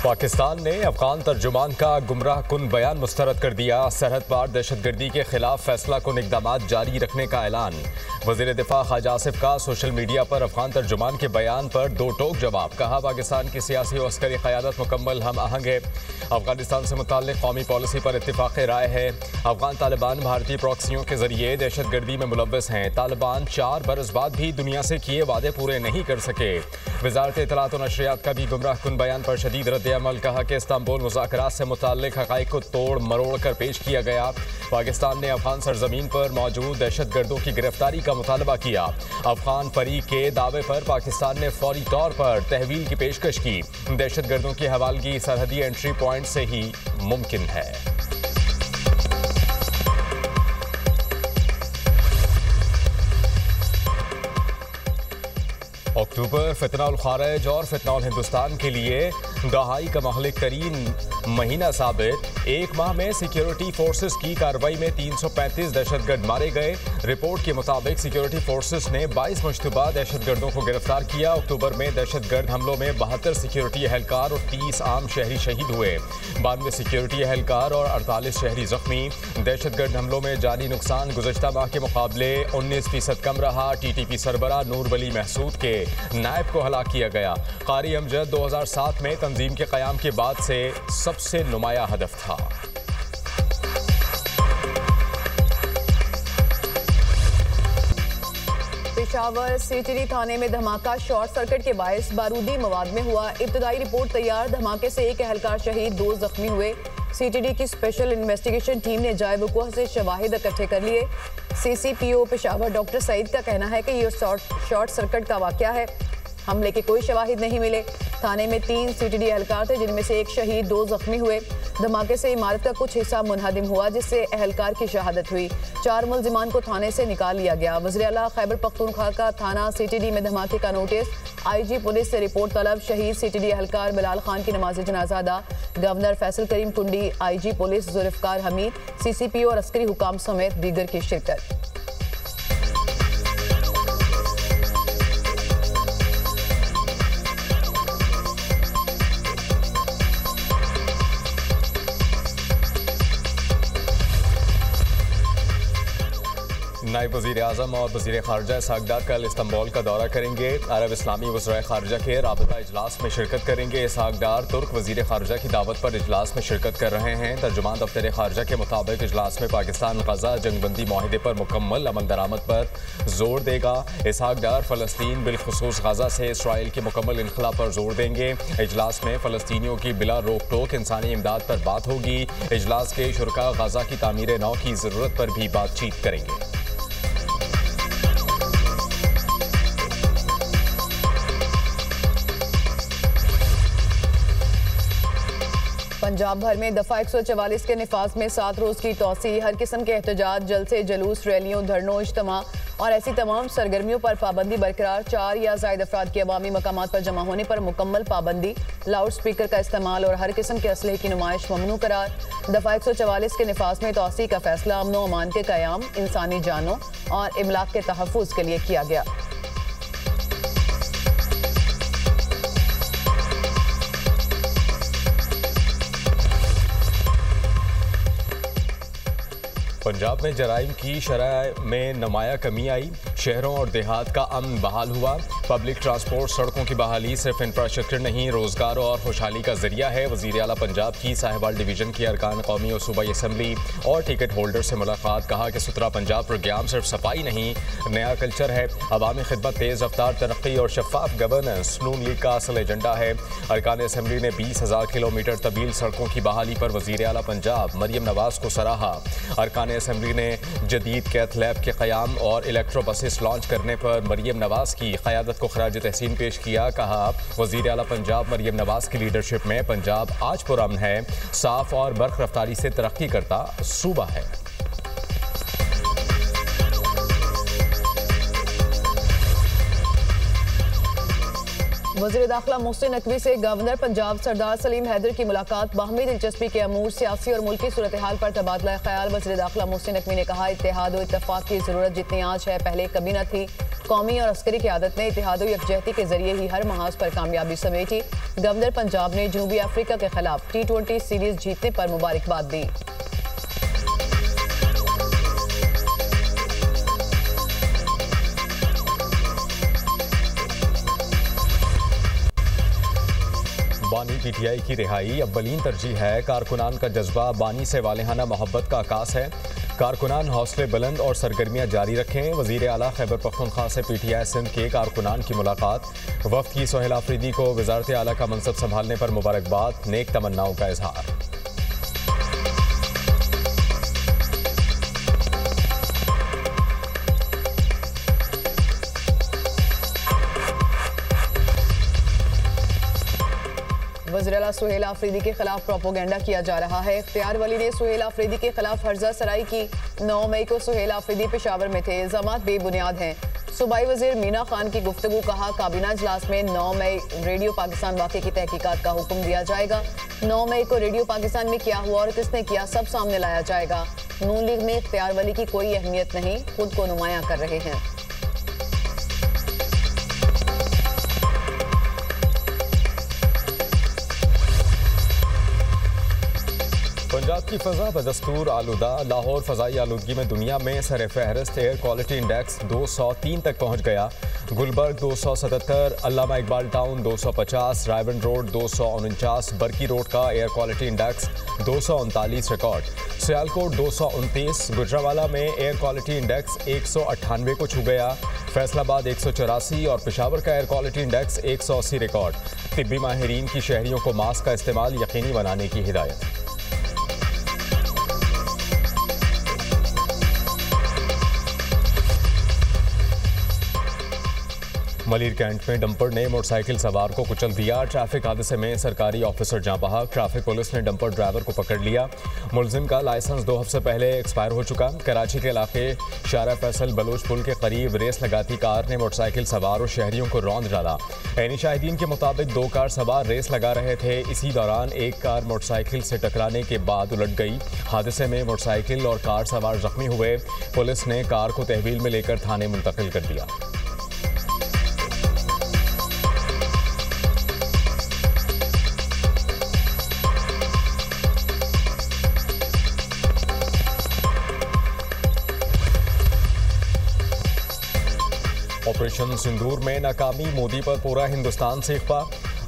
पाकिस्तान ने अफगान तर्जुमान का गुमराह कुन बयान मुस्तरद कर दिया। सरहद पार दहशतगर्दी के खिलाफ फैसला कुन इक़दामात जारी रखने का ऐलान। वज़ीर दिफा ख्वाजा आसिफ का सोशल मीडिया पर अफगान तर्जुमान के बयान पर दो टोक जवाब। कहा, पाकिस्तान की सियासी और अस्करी क़यादत मुकम्मल हम आहंग है। अफगानिस्तान से मुताल्लिक़ कौमी पॉलिसी पर इत्तिफ़ाक़ राय है। अफगान तालिबान भारतीय प्रॉक्सियों के ज़रिए दहशतगर्दी में मुलव्वस हैं। तालिबान 4 बरस बाद भी दुनिया से किए वादे पूरे नहीं कर सके। वज़ारत इत्तलात और नशरियात का भी गुमराह कुन बयान पर शदीद रद्द-ए-अमल। कहा कि इस्तांबुल मुज़ाकरात से मुताल्लिक़ हक़ाइक़ को तोड़ मरोड़ कर पेश किया गया। पाकिस्तान ने अफगान सरजमीन पर मौजूद दहशतगर्दों की गिरफ्तारी का मुतालबा किया। अफगान फरीक के दावे पर पाकिस्तान ने फौरी तौर पर तहवील की पेशकश की। दहशतगर्दों की हवालगी सरहदी एंट्री पॉइंट से ही मुमकिन है। अक्टूबर फितनाउल खारिज और फितनाउल हिंदुस्तान के लिए दहाई का महलिक तरीन महीना साबित। एक माह में सिक्योरिटी फोर्सेस की कार्रवाई में 335 दहशतगर्द मारे गए। रिपोर्ट के मुताबिक सिक्योरिटी फोर्सेस ने 22 मुश्तबा दहशतगर्दों को गिरफ्तार किया। अक्टूबर में दहशतगर्द हमलों में 72 सिक्योरिटी एहलकार और 30 आम शहरी शहीद हुए। 92 सिक्योरिटी एहलकार और 48 शहरी जख्मी। दहशतगर्द हमलों में जानी नुकसान गुज़श्ता माह के मुकाबले 19% कम रहा। TTP सरबराह नूर वली महसूद के नायब को हलाक किया गया। कारी अमजद 2007 में तंजीम के क़याम के बाद से सबसे नुमाया हदफ था। पेशावर सीटीडी थाने में धमाका, शॉर्ट सर्किट के बायस बारूदी मवाद में हुआ। इब्तदाई रिपोर्ट तैयार। धमाके से एक एहलकार शहीद, 2 जख्मी हुए। सीटीडी की स्पेशल इन्वेस्टिगेशन टीम ने जाए वक़ूअ से शवाहिद इकट्ठे कर लिए। CCPO पेशावर डॉक्टर सईद का कहना है कि ये शॉर्ट सर्किट का वाक़या है। हमले के कोई शवाहिद नहीं मिले। थाने में 3 सीटीडी एहलकार थे, जिनमें से एक शहीद, 2 जख्मी हुए। धमाके से इमारत का कुछ हिस्सा मुनहदिम हुआ, जिससे एहलकार की शहादत हुई। 4 मुल्जिमान को थाने से निकाल लिया गया। वज़ीर आला खैबर पख्तूनख्वा का थाना सीटीडी में धमाके का नोटिस। IG पुलिस से रिपोर्ट तलब। शहीद सीटीडी एहलकार बिलाल खान की नमाज जनाजा अदा। Governor Faisal Karim Kundi, IG police Zulfiqar Hamid, CCPO और अस्करी हुकाम समेत दीगर की शिरकत। नायब वज़ीर आज़म और वज़ीर ख़ारजा इसहाक़ कल इस्तांबुल का दौरा करेंगे। अरब इस्लामी वज़राए ख़ारजा के राबता इजलास में शिरकत करेंगे। इसहाक़ डार तुर्क वज़ीर ख़ारजा की दावत पर इजलास में शिरकत कर रहे हैं। तर्जुमान दफ्तर ख़ारजा के मुताबिक इजलास में पाकिस्तान ग़ज़ा जंगबंदी माहिदे पर मुकम्मल अमल दरामद पर जोर देगा। इसहाक़ डार फ़लस्तीन बिलखुसूस ग़ज़ा से इसराइल के मुकम्मल इनख़ला पर जोर देंगे। इजलास में फ़लस्तीनियों की बिला रोक टोक इंसानी इमदाद पर बात होगी। इजलास के शुरका ग़ज़ा की तामीर नौ की ज़रूरत पर भी बातचीत करेंगे। पंजाब भर में दफ़ा 144 के निफाज में 7 रोज़ की तोसी। हर किस्म के एहतजाज, जलसे, जुलूस, रैलियों, धरनों, इज्तिमा और ऐसी तमाम सरगर्मियों पर पाबंदी बरकरार। 4 या ज़ायद अफराद के अवामी मकामात पर जमा होने पर मुकम्मल पाबंदी। लाउड स्पीकर का इस्तेमाल और हर किस्म के असलहे की नुमाइश ममनू करार। दफ़ा 144 के निफाज में तोसी का फैसला अमन अमान के क़याम, इंसानी जानों और इमलाक के तहफ़्फ़ुज़ के लिए किया गया। पंजाब में जराइम की शरह में नुमाया कमी आई। शहरों और देहात का अमन बहाल हुआ। पब्लिक ट्रांसपोर्ट, सड़कों की बहाली सिर्फ इंफ्रास्ट्रक्चर नहीं, रोजगार और खुशहाली का जरिया है। वज़ीर आला पंजाब की साहिवाल डिवीजन की अरकान कौमी और सूबाई असम्बली और टिकट होल्डर से मुलाकात। कहा कि सुथरा पंजाब प्रोग्राम सिर्फ सफाई नहीं, नया कल्चर है। अवामी खिदमत, तेज़ रफ्तार तरक्की और शफाफ गवर्नेंस नून लीग का असल एजेंडा है। अरकान असम्बली ने 20,000 किलोमीटर तवील सड़कों की बहाली पर वज़ीर आला पंजाब मरियम नवाज को सराहा। अरकान असम्बली ने जदीद कैथ लैब के क़याम और इलेक्ट्रो बसेस लॉन्च करने पर मरियम नवाज की क़यादत को खराज तहसीन पेश किया। कहा, वज़ीर आला पंजाब मरियम नवाज की लीडरशिप में पंजाब आज पुरअमन है, साफ और बर्ख रफ्तारी से तरक्की करता सूबा है। वज़ीर दाखिला मोहसिन नकवी से गवर्नर पंजाब सरदार सलीम हैदर की मुलाकात। बाहमी दिलचस्पी के अमूर, सियासी और मुल्की सूरत हाल पर तबादला ख्याल। वज़ीर दाखिला मोहसिन नकवी ने कहा, इत्तेहाद और इत्तफाक की ज़रूरत जितनी आज है पहले कभी न थी। कौमी और अस्करी क़यादत ने इत्तेहाद और यकजहती के जरिए ही हर महाज पर कामयाबी समेटी। गवर्नर पंजाब ने जनूबी अफ्रीका के खिलाफ T20 सीरीज जीतने पर मुबारकबाद दी। बानी PTI की रिहाई अव्वलीन तरजीह है। कारकुनान का जज्बा बानी से वालेहाना मोहब्बत का आकाश है। कारकुनान हौसले बुलंद और सरगर्मियां जारी रखें। वज़ीर आला खैबर पख्तूनख्वा से PTI सिंध के कारकुनान की मुलाकात। वफ्द की सोहेल आफरीदी को वज़ारत आला का मनसब संभालने पर मुबारकबाद, नेक तमन्नाओं का इजहार। वज़ीर आला सोहेल आफरीदी के खिलाफ प्रोपोगेंडा किया जा रहा है। इख्तियार वली ने सोहेल आफरीदी के खिलाफ हर्जा सराई की। 9 मई को सोहेल आफरीदी पेशावर में थे। इल्जामात बेबुनियाद हैं। सूबाई वज़ीर मीना खान की गुफ्तगू। कहा, काबीना इजलास में 9 मई रेडियो पाकिस्तान वाक़े की तहकीकात का हुक्म दिया जाएगा। 9 मई को रेडियो पाकिस्तान में क्या हुआ और किसने किया, सब सामने लाया जाएगा। नून लीग में इख्तियार वली की कोई अहमियत नहीं, खुद को नुमायां कर रहे हैं। पंजाब की फ़ज़ा बदस्तूर आलूदा। लाहौर फ़ज़ाई आलूदगी में दुनिया में सर फहरिस्त। एयर क्वालिटी इंडेक्स 203 तक पहुँच गया। Gulberg 277, Allama Iqbal town 250, Raiwind road 249, Barki road का air quality index 239 record. Sialkot 229, Gujranwala में एयर क्वालिटी इंडेक्स 198 को छू गया। फैसलाबाद 184 और पेशावर का एयर क्वालिटी इंडेक्स 180 रिकॉर्ड। तिब्बी माहिरीन की शहरियों को मास्क का इस्तेमाल यकीनी बनाने की हिदायत। मलिर कैंट में डंपर ने मोटरसाइकिल सवार को कुचल दिया। ट्रैफिक हादसे में सरकारी ऑफिसर जाँ बहक। ट्रैफिक पुलिस ने डंपर ड्राइवर को पकड़ लिया। मुलजिम का लाइसेंस 2 हफ्ते पहले एक्सपायर हो चुका। कराची के इलाके शारा फैसल बलूच पुल के करीब रेस लगाती कार ने मोटरसाइकिल सवार और शहरियों को रौंद डाला। ऐनी शाहिदीन के मुताबिक 2 कार सवार रेस लगा रहे थे। इसी दौरान एक कार मोटरसाइकिल से टकराने के बाद उलट गई। हादसे में मोटरसाइकिल और कार सवार जख्मी हुए। पुलिस ने कार को तहवील में लेकर थाने मुंतकिल कर दिया। ऑपरेशन सिंदूर में नाकामी, मोदी पर पूरा हिंदुस्तान सेखपा।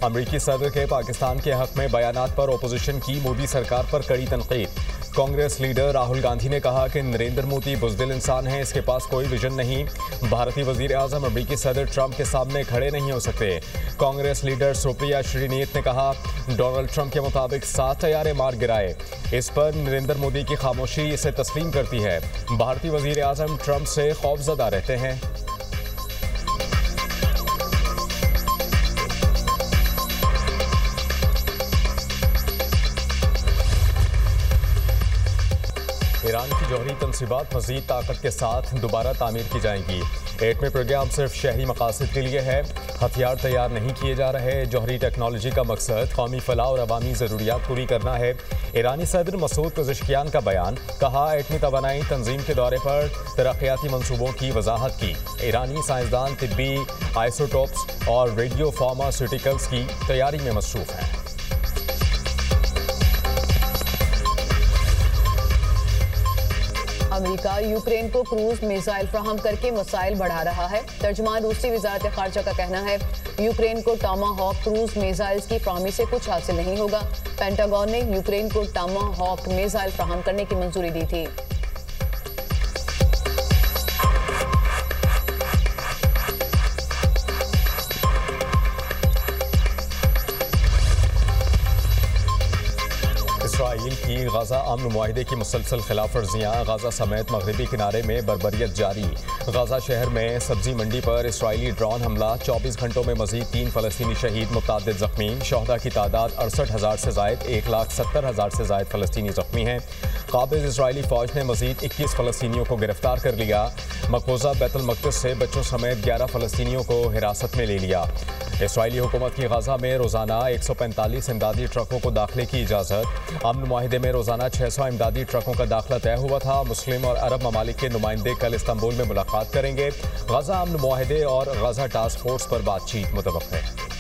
अमरीकी सदर के पाकिस्तान के हक में बयानात पर ओपोजिशन की मोदी सरकार पर कड़ी तनकीद। कांग्रेस लीडर राहुल गांधी ने कहा कि नरेंद्र मोदी बुज़दिल इंसान हैं, इसके पास कोई विजन नहीं। भारतीय वज़ीर आज़म अमरीकी सदर ट्रंप के सामने खड़े नहीं हो सकते। कांग्रेस लीडर सुप्रिया श्रीनीत ने कहा, डोनाल्ड ट्रंप के मुताबिक 7 तैयारे मार गिराए। इस पर नरेंद्र मोदी की खामोशी इसे तस्लीम करती है। भारतीय वज़ीर आज़म ट्रंप से खौफजदा रहते हैं। ईरान की जौहरी तनसीबात मज़ीद ताकत के साथ दोबारा तामीर की जाएंगी। एटमी प्रोग्राम सिर्फ शहरी मकासद के लिए है, हथियार तैयार नहीं किए जा रहे। जौहरी टेक्नोलॉजी का मकसद कौमी फलाह और अवामी ज़रूरियात पूरी करना है। ईरानी सदर मसूद पेज़ेश्कियान का बयान। कहा, एटमी तवानाई तंजीम के दौरे पर तरक्याती मनसूबों की वजाहत की। ईरानी साइंसदान तिब्बी, आइसोटोप्स और रेडियो फार्मास्यूटिकल्स की तैयारी में मसरूफ़ हैं। अमेरिका यूक्रेन को क्रूज मिसाइल फ्राहम करके मसाइल बढ़ा रहा है। तर्जुमान रूसी वजारत खारजा का कहना है, यूक्रेन को टॉमाहॉक क्रूज मिसाइल्स की फ्राहमी से कुछ हासिल नहीं होगा। पेंटागन ने यूक्रेन को टॉमाहॉक मिसाइल फ्राहम करने की मंजूरी दी थी। इसराइल की गाजा अमन मुआहिदे की मुसलसल खिलाफ वर्जियाँ। गाजा समेत मगरबी किनारे में बर्बरियत जारी। गाजा शहर में सब्जी मंडी पर इसराइली ड्रोन हमला, 24 घंटों में मजीद 3 फलस्तीनी शहीद, मुतअद्दिद जख्मी। शहदा की तादाद 68,000 से जायद, 1,70,000 से जायद फलस्तीनी जख्मी हैं। काबिज इसराइली फौज ने मजीद 21 फलस्तीनियों को गिरफ्तार कर लिया। मकबूजा बैतुल मक़दिस से बच्चों समेत 11 फलस्तीनियों को हिरासत में ले लिया। इसराइली हुकूमत की गाजा में रोज़ाना 145 इमदादी ट्रकों को दाखिले की इजाज़त। अमन मुआहिदे में रोज़ाना 600 इमदादी ट्रकों का दाखिला तय हुआ था। मुस्लिम और अरब ममालिक के नुमाइंदे कल इस्तांबुल में मुलाकात करेंगे। गाजा अमन मुआहिदे और गाजा टास्क फोर्स पर बातचीत मुतवक्किल है।